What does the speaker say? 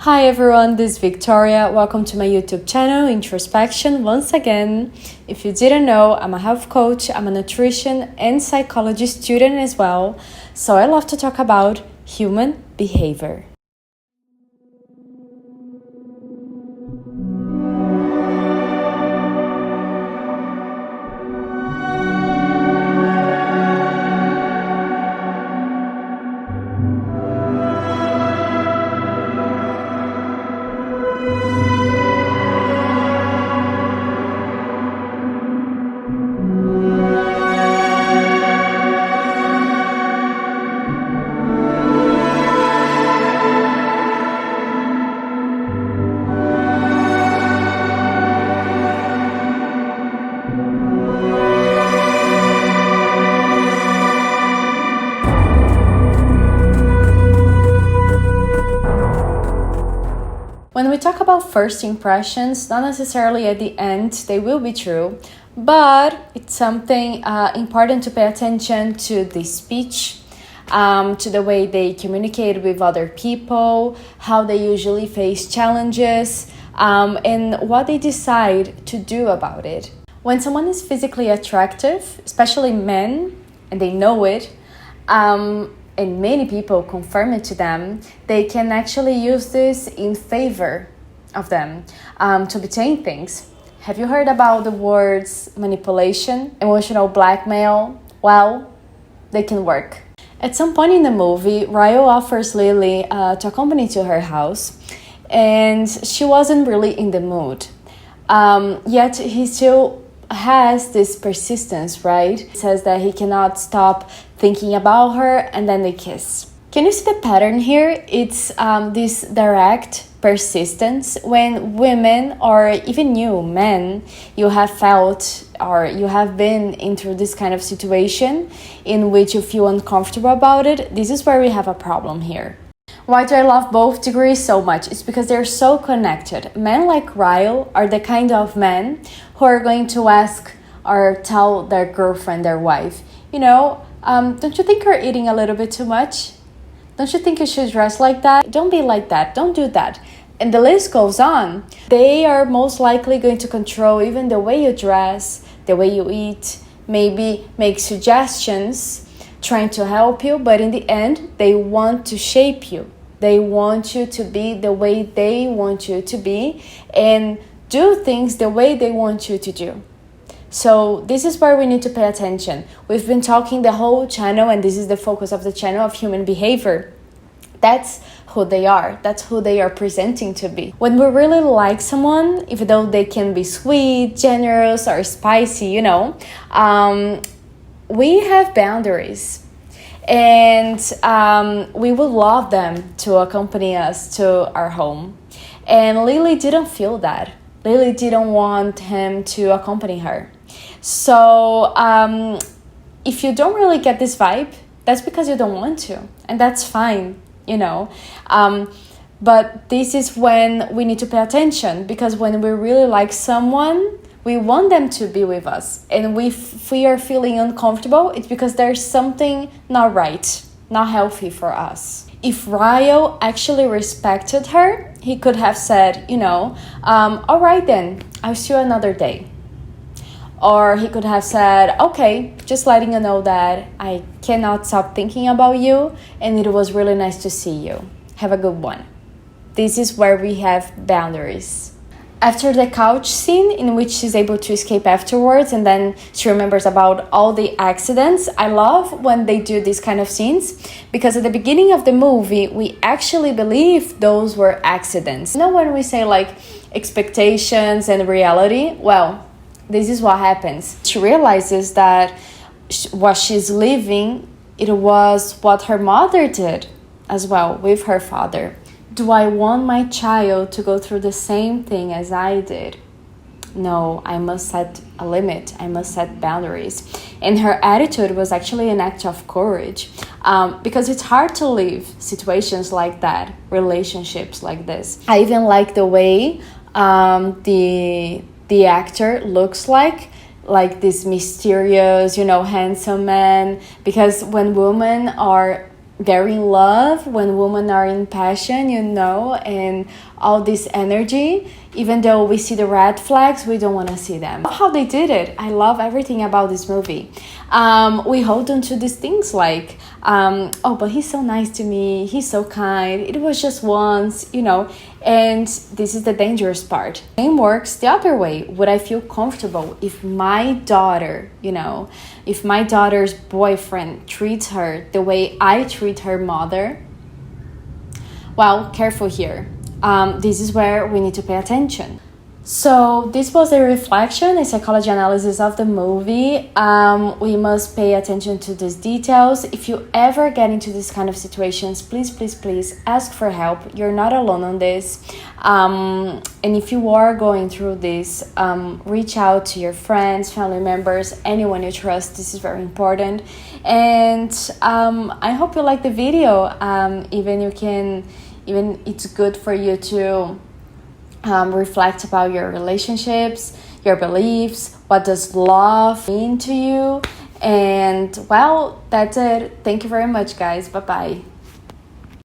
Hi everyone, this is Victoria. Welcome to my YouTube channel, Introspection, once again. If you didn't know, I'm a health coach, I'm a nutrition and psychology student as well. So I love to talk about human behavior. When we talk about first impressions, not necessarily at the end they will be true, but it's something important to pay attention to the speech, to the way they communicate with other people, how they usually face challenges, and what they decide to do about it. When someone is physically attractive, especially men, and they know it, and many people confirm it to them, they can actually use this in favor of them to obtain things. Have you heard about the words manipulation, emotional blackmail? Well, they can work. At some point in the movie, Ryle offers Lily to accompany to her house, and she wasn't really in the mood. Yet he still has this persistence, right? He says that he cannot stop thinking about her, and then they kiss. Can you see the pattern here? It's this direct persistence when women, or even you, men, you have felt or you have been into this kind of situation in which you feel uncomfortable about it. This is where we have a problem here. Why do I love both degrees so much? It's because they're so connected. Men like Ryle are the kind of men who are going to ask or tell their girlfriend, their wife, don't you think you're eating a little bit too much? Don't you think you should dress like that? Don't be like that. Don't do that. And the list goes on. They are most likely going to control even the way you dress, the way you eat, maybe make suggestions, trying to help you, but in the end, they want to shape you. They want you to be the way they want you to be and do things the way they want you to do. So this is where we need to pay attention. We've been talking the whole channel, and this is the focus of the channel, of human behavior. That's who they are. That's who they are presenting to be. When we really like someone, even though they can be sweet, generous, or spicy, we have boundaries, and we would love them to accompany us to our home. And Lily didn't feel that. Lily didn't want him to accompany her. So if you don't really get this vibe, that's because you don't want to, and that's fine, But this is when we need to pay attention, because when we really like someone, we want them to be with us. And if we are feeling uncomfortable, it's because there's something not right, not healthy for us. If Ryle actually respected her, he could have said, all right then, I'll see you another day. Or he could have said, okay, just letting you know that I cannot stop thinking about you, and it was really nice to see you. Have a good one. This is where we have boundaries. After the couch scene, in which she's able to escape afterwards, and then she remembers about all the accidents, I love when they do these kind of scenes, because at the beginning of the movie, we actually believe those were accidents. When we say expectations and reality, well, this is what happens. She realizes that what she's living, it was what her mother did as well with her father. Do I want my child to go through the same thing as I did? No, I must set a limit. I must set boundaries. And her attitude was actually an act of courage, because it's hard to live situations like that, relationships like this. I even like the way the actor looks like this mysterious, handsome man, because when women are very in love, when women are in passion, and all this energy. Even though we see the red flags, we don't want to see them. How they did it. I love everything about this movie. We hold on to these things like, oh, but he's so nice to me, he's so kind, it was just once, and this is the dangerous part. Same works the other way. Would I feel comfortable if my daughter, if my daughter's boyfriend treats her the way I treat her mother? Well, careful here. This is where we need to pay attention. So this was a reflection, a psychology analysis of the movie. We must pay attention to these details. If you ever get into this kind of situations, please ask for help. You're not alone on this. And if you are going through this, reach out to your friends, family members, anyone you trust. This is very important. And I hope you like the video. Even it's good for you to reflect about your relationships, your beliefs, what does love mean to you. And well, that's it. Thank you very much, guys. Bye-bye.